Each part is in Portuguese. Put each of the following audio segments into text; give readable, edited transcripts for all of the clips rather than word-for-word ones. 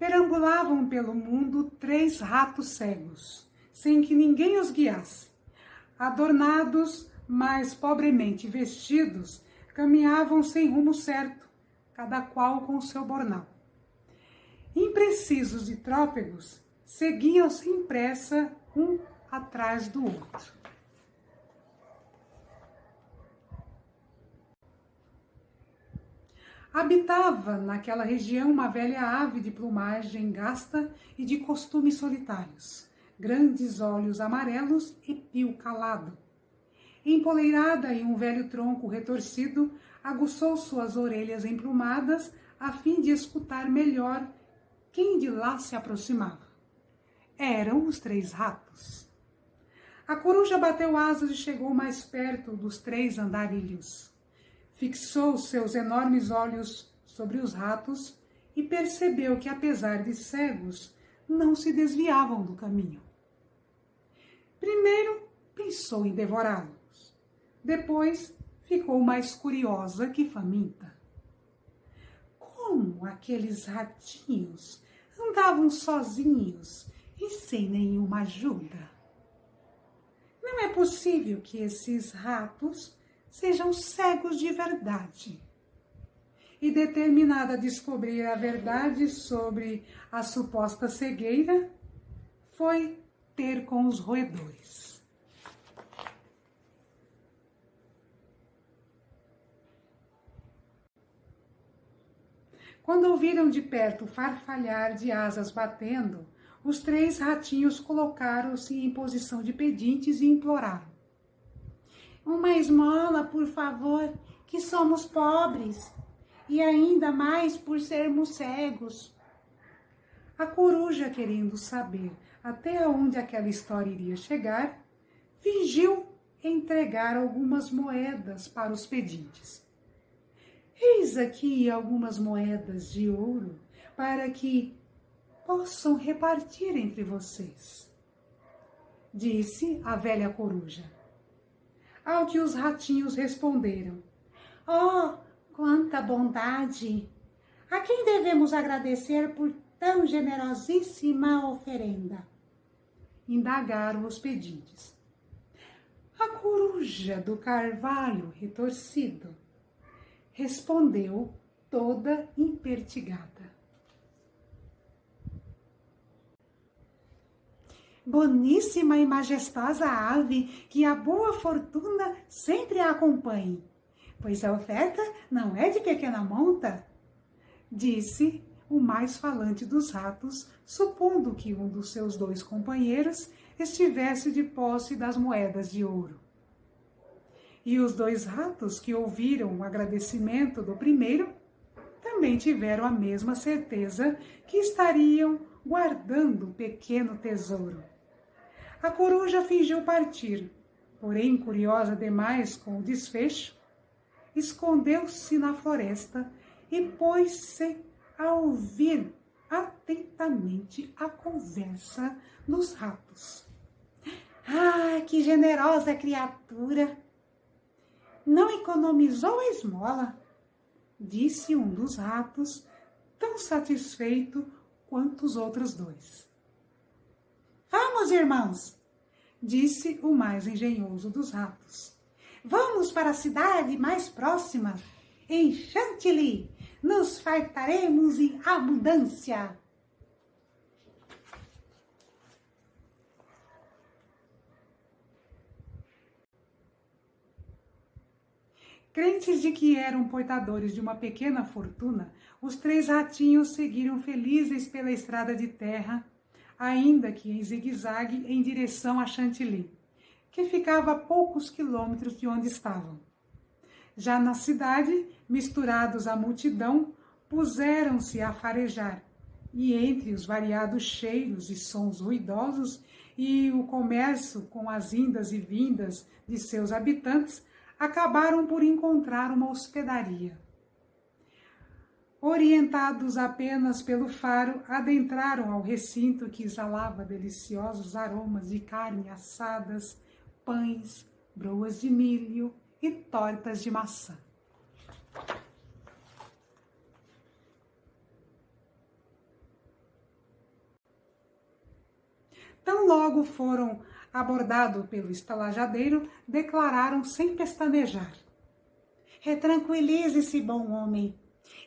Perambulavam pelo mundo 3 ratos cegos, sem que ninguém os guiasse. Adornados, mas pobremente vestidos, caminhavam sem rumo certo, cada qual com o seu bornal. Imprecisos e trópegos, seguiam sem pressa um atrás do outro. Habitava naquela região uma velha ave de plumagem gasta e de costumes solitários, grandes olhos amarelos e pio calado. Empoleirada em um velho tronco retorcido, aguçou suas orelhas emplumadas a fim de escutar melhor quem de lá se aproximava. Eram os 3 ratos. A coruja bateu asas e chegou mais perto dos 3 andarilhos. Fixou seus enormes olhos sobre os ratos e percebeu que, apesar de cegos, não se desviavam do caminho. Primeiro pensou em devorá-los. Depois ficou mais curiosa que faminta. Como aqueles ratinhos andavam sozinhos e sem nenhuma ajuda? Não é possível que esses ratos sejam cegos de verdade. E determinada a descobrir a verdade sobre a suposta cegueira, foi ter com os roedores. Quando ouviram de perto o farfalhar de asas batendo, os 3 ratinhos colocaram-se em posição de pedintes e imploraram: uma esmola, por favor, que somos pobres, e ainda mais por sermos cegos. A coruja, querendo saber até onde aquela história iria chegar, fingiu entregar algumas moedas para os pedintes. Eis aqui algumas moedas de ouro para que possam repartir entre vocês, disse a velha coruja. Ao que os ratinhos responderam: oh, quanta bondade! A quem devemos agradecer por tão generosíssima oferenda? Indagaram os pedintes. A coruja do carvalho retorcido respondeu toda impertigada: boníssima e majestosa ave, que a boa fortuna sempre a acompanhe, pois a oferta não é de pequena monta, disse o mais falante dos ratos, supondo que um dos seus 2 companheiros estivesse de posse das moedas de ouro. E os 2 ratos que ouviram o agradecimento do primeiro também tiveram a mesma certeza que estariam guardando o pequeno tesouro. A coruja fingiu partir, porém, curiosa demais com o desfecho, escondeu-se na floresta e pôs-se a ouvir atentamente a conversa dos ratos. Ah, que generosa criatura! Não economizou a esmola, disse um dos ratos, tão satisfeito quanto os outros 2. Vamos, irmãos, disse o mais engenhoso dos ratos. Vamos para a cidade mais próxima, em Chantilly. Nos fartaremos em abundância. Crentes de que eram portadores de uma pequena fortuna, os 3 ratinhos seguiram felizes pela estrada de terra, ainda que em zigue-zague em direção a Chantilly, que ficava a poucos quilômetros de onde estavam. Já na cidade, misturados à multidão, puseram-se a farejar, e entre os variados cheiros e sons ruidosos e o comércio com as indas e vindas de seus habitantes, acabaram por encontrar uma hospedaria. Orientados apenas pelo faro, adentraram ao recinto que exalava deliciosos aromas de carne assadas, pães, broas de milho e tortas de maçã. Tão logo foram abordados pelo estalajadeiro, declararam sem pestanejar: retranquilize-se, bom homem,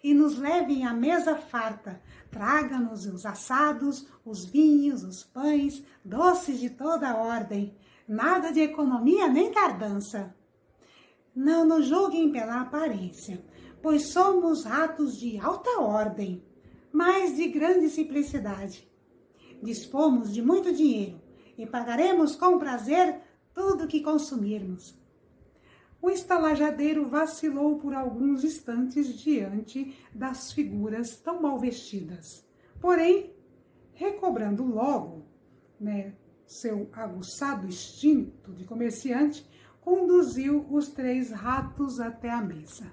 e nos levem à mesa farta. Traga-nos os assados, os vinhos, os pães, doces de toda a ordem. Nada de economia nem tardança. Não nos julguem pela aparência, pois somos ratos de alta ordem, mas de grande simplicidade. Dispomos de muito dinheiro e pagaremos com prazer tudo que consumirmos. O estalajadeiro vacilou por alguns instantes diante das figuras tão mal vestidas. Porém, recobrando logo, seu aguçado instinto de comerciante, conduziu os 3 ratos até a mesa.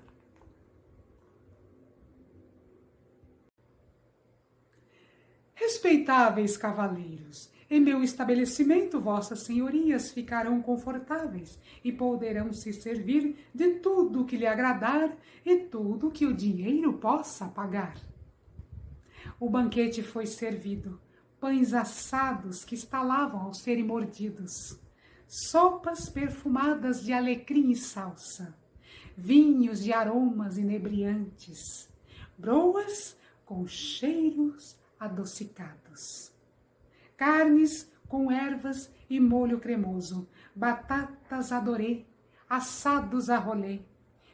Respeitáveis cavaleiros, em meu estabelecimento, vossas senhorias ficarão confortáveis e poderão se servir de tudo que lhe agradar e tudo que o dinheiro possa pagar. O banquete foi servido, pães assados que estalavam ao serem mordidos, sopas perfumadas de alecrim e salsa, vinhos de aromas inebriantes, broas com cheiros adocicados, carnes com ervas e molho cremoso, batatas adorê, assados a rolê,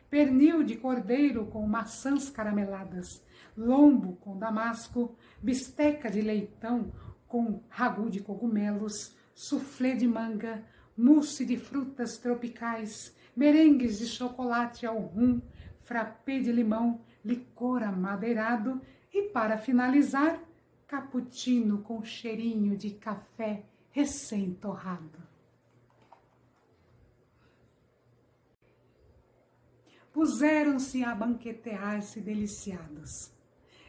pernil de cordeiro com maçãs carameladas, lombo com damasco, bisteca de leitão com ragu de cogumelos, soufflé de manga, mousse de frutas tropicais, merengues de chocolate ao rum, frappé de limão, licor amadeirado e, para finalizar, cappuccino com cheirinho de café recém-torrado. Puseram-se a banquetear-se deliciados.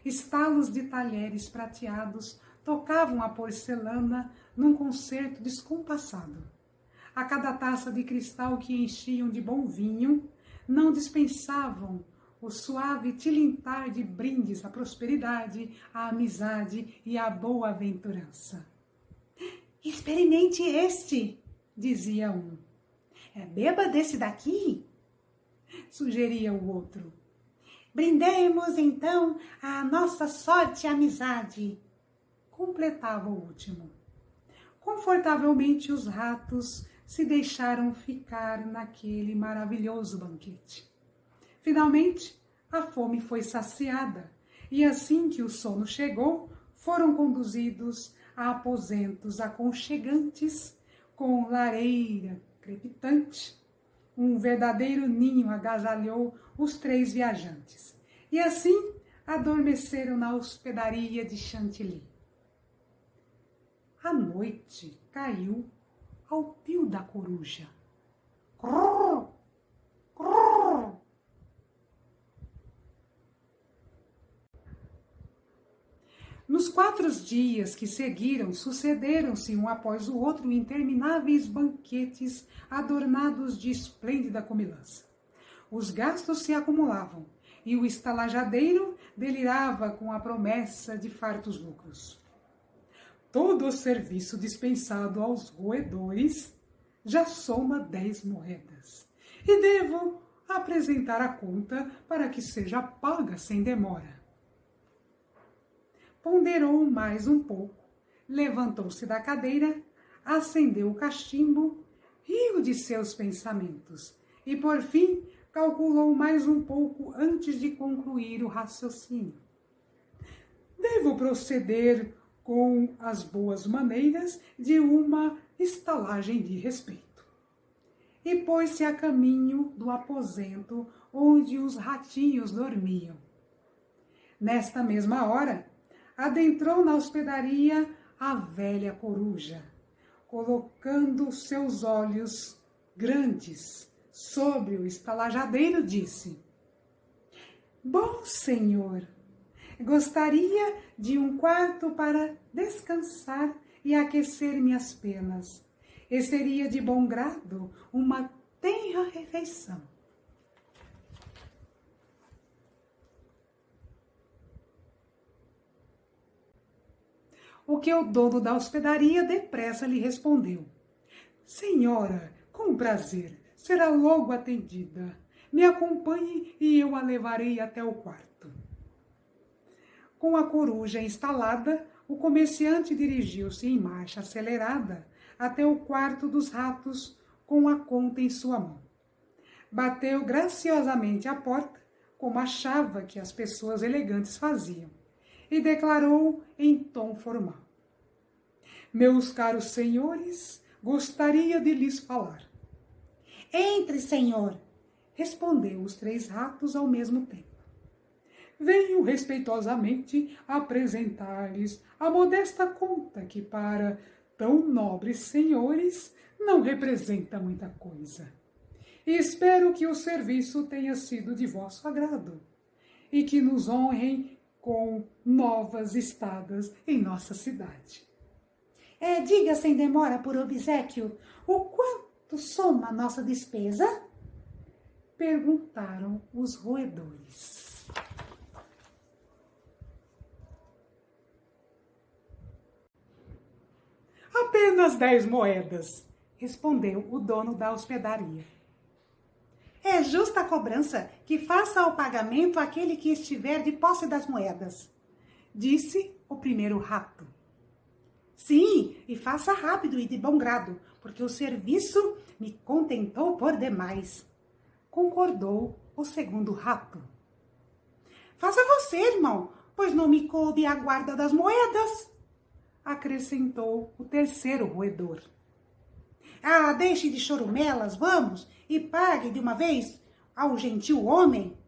Estalos de talheres prateados tocavam a porcelana num concerto descompassado. A cada taça de cristal que enchiam de bom vinho, não dispensavam o suave tilintar de brindes à prosperidade, à amizade e à boa-aventurança. Experimente este, dizia um. Beba desse daqui, sugeria o outro. Brindemos, então, a nossa sorte e amizade, completava o último. Confortavelmente os ratos se deixaram ficar naquele maravilhoso banquete. Finalmente, a fome foi saciada, e assim que o sono chegou, foram conduzidos a aposentos aconchegantes, com lareira crepitante. Um verdadeiro ninho agasalhou os 3 viajantes, e assim adormeceram na hospedaria de Chantilly. A noite caiu ao pio da coruja. Crrr, crrr. Nos 4 dias que seguiram, sucederam-se um após o outro intermináveis banquetes adornados de esplêndida comilança. Os gastos se acumulavam e o estalajadeiro delirava com a promessa de fartos lucros. Todo o serviço dispensado aos roedores já soma 10 moedas e devo apresentar a conta para que seja paga sem demora. Ponderou mais um pouco, levantou-se da cadeira, acendeu o cachimbo, riu de seus pensamentos e, por fim, calculou mais um pouco antes de concluir o raciocínio. Devo proceder com as boas maneiras de uma estalagem de respeito. E pôs-se a caminho do aposento onde os ratinhos dormiam. Nesta mesma hora, adentrou na hospedaria a velha coruja, colocando seus olhos grandes sobre o estalajadeiro, disse: Bom senhor, gostaria de um quarto para descansar e aquecer minhas penas, e seria de bom grado uma tenra refeição. o que o dono da hospedaria depressa lhe respondeu. Senhora, com prazer, será logo atendida. Me acompanhe e eu a levarei até o quarto. Com a coruja instalada, o comerciante dirigiu-se em marcha acelerada até o quarto dos ratos com a conta em sua mão. Bateu graciosamente à porta, como achava que as pessoas elegantes faziam, e declarou em tom formal. Meus caros senhores, gostaria de lhes falar. Entre, senhor, respondeu os 3 ratos ao mesmo tempo. Venho respeitosamente apresentar-lhes a modesta conta que para tão nobres senhores não representa muita coisa. E espero que o serviço tenha sido de vosso agrado e que nos honrem com novas estadas em nossa cidade. Diga sem demora por obséquio, o quanto soma a nossa despesa? Perguntaram os roedores. Apenas 10 moedas, respondeu o dono da hospedaria. É justa a cobrança que faça o pagamento aquele que estiver de posse das moedas, disse o primeiro rato. Sim, e faça rápido e de bom grado, porque o serviço me contentou por demais, concordou o segundo rato. Faça você, irmão, pois não me coube a guarda das moedas, acrescentou o terceiro roedor. Deixe de chorumelas, vamos, e pague de uma vez ao gentil homem,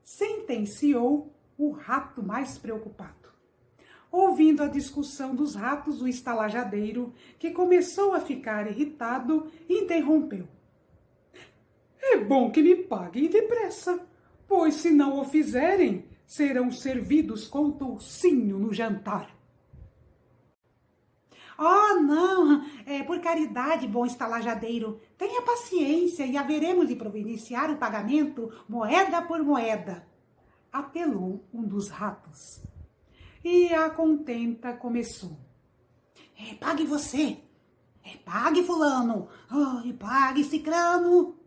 sentenciou o rato mais preocupado. Ouvindo a discussão dos ratos, o estalajadeiro, que começou a ficar irritado, interrompeu. É bom que me paguem depressa, pois se não o fizerem, serão servidos com toucinho no jantar. Oh, não, por caridade, bom estalajadeiro, tenha paciência e haveremos de providenciar o pagamento moeda por moeda, apelou um dos ratos. E a contenta começou. Pague você, pague fulano, pague cicrano,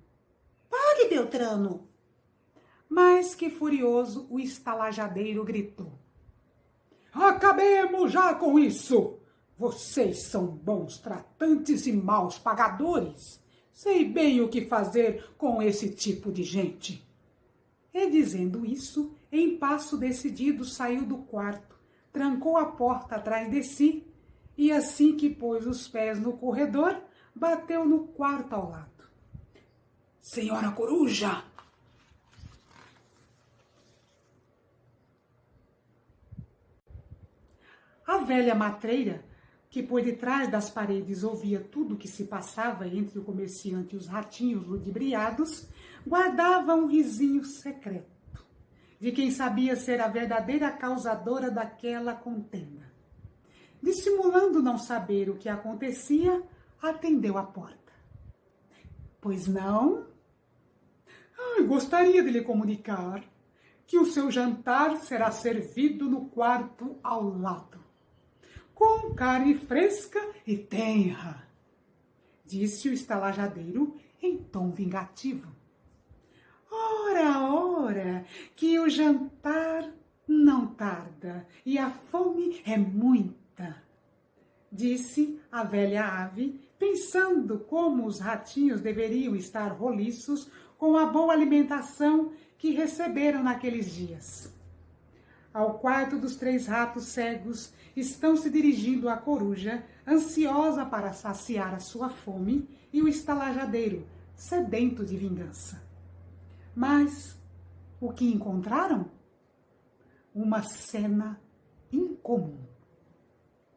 pague Beltrano. Mas que furioso o estalajadeiro gritou. Acabemos já com isso! Vocês são bons tratantes e maus pagadores. Sei bem o que fazer com esse tipo de gente. E dizendo isso, em passo decidido saiu do quarto, trancou a porta atrás de si e assim que pôs os pés no corredor, bateu no quarto ao lado. Senhora Coruja! A velha matreira, que por detrás das paredes ouvia tudo o que se passava entre o comerciante e os ratinhos ludibriados, guardava um risinho secreto, de quem sabia ser a verdadeira causadora daquela contenda. Dissimulando não saber o que acontecia, atendeu a porta. Pois não? Gostaria de lhe comunicar que o seu jantar será servido no quarto ao lado, com carne fresca e tenra, disse o estalajadeiro em tom vingativo. Ora, que o jantar não tarda e a fome é muita, disse a velha ave, pensando como os ratinhos deveriam estar roliços com a boa alimentação que receberam naqueles dias. Ao quarto dos 3 ratos cegos estão se dirigindo a coruja, ansiosa para saciar a sua fome, e o estalajadeiro, sedento de vingança. Mas o que encontraram? Uma cena incomum.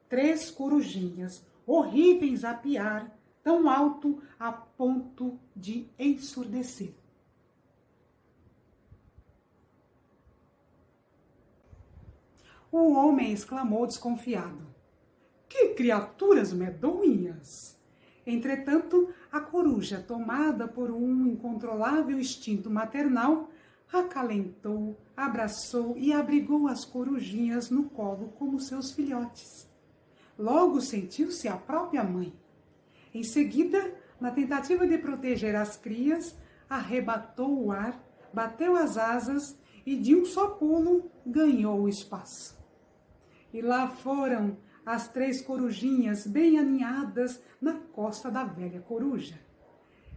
3 corujinhas, horríveis a piar, tão alto a ponto de ensurdecer. O homem exclamou desconfiado. Que criaturas medonhas! Entretanto, a coruja, tomada por um incontrolável instinto maternal, acalentou, abraçou e abrigou as corujinhas no colo como seus filhotes. logo sentiu-se a própria mãe. Em seguida, na tentativa de proteger as crias, arrebatou o ar, bateu as asas e de um só pulo ganhou o espaço. E lá foram as 3 corujinhas bem aninhadas na costa da velha coruja,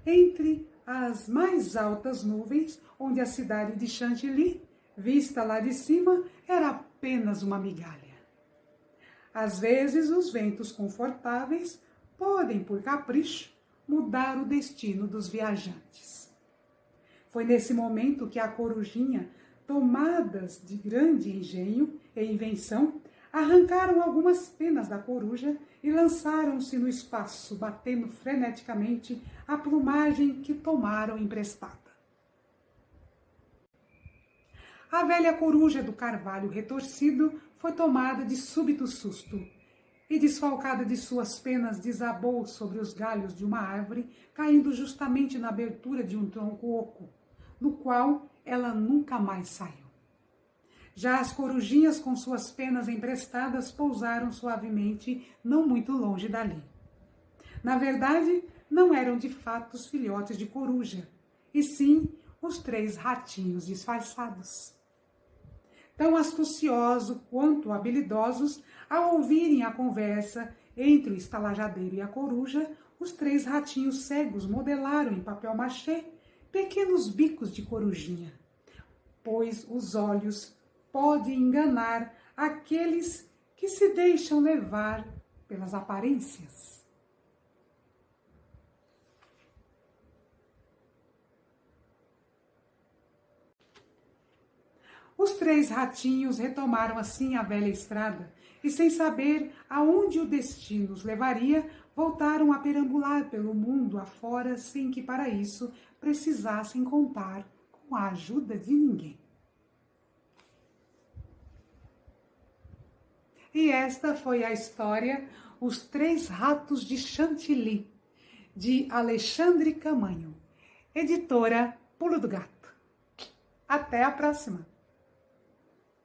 entre as mais altas nuvens, onde a cidade de Chantilly, vista lá de cima, era apenas uma migalha. Às vezes, os ventos confortáveis podem, por capricho, mudar o destino dos viajantes. Foi nesse momento que a corujinha, tomadas de grande engenho e invenção, arrancaram algumas penas da coruja e lançaram-se no espaço, batendo freneticamente a plumagem que tomaram emprestada. A velha coruja do carvalho retorcido foi tomada de súbito susto e, desfalcada de suas penas, desabou sobre os galhos de uma árvore, caindo justamente na abertura de um tronco oco, no qual ela nunca mais saiu. Já as corujinhas, com suas penas emprestadas, pousaram suavemente, não muito longe dali. Na verdade, não eram de fato os filhotes de coruja, e sim os 3 ratinhos disfarçados. Tão astuciosos quanto habilidosos, ao ouvirem a conversa entre o estalajadeiro e a coruja, os 3 ratinhos cegos modelaram em papel machê pequenos bicos de corujinha, pois os olhos podem enganar aqueles que se deixam levar pelas aparências. Os 3 ratinhos retomaram assim a velha estrada e, sem saber aonde o destino os levaria, voltaram a perambular pelo mundo afora sem que para isso precisassem contar com a ajuda de ninguém. E esta foi a história Os 3 Ratos de Chantilly, de Alexandre Camanho, editora Pulo do Gato. Até a próxima!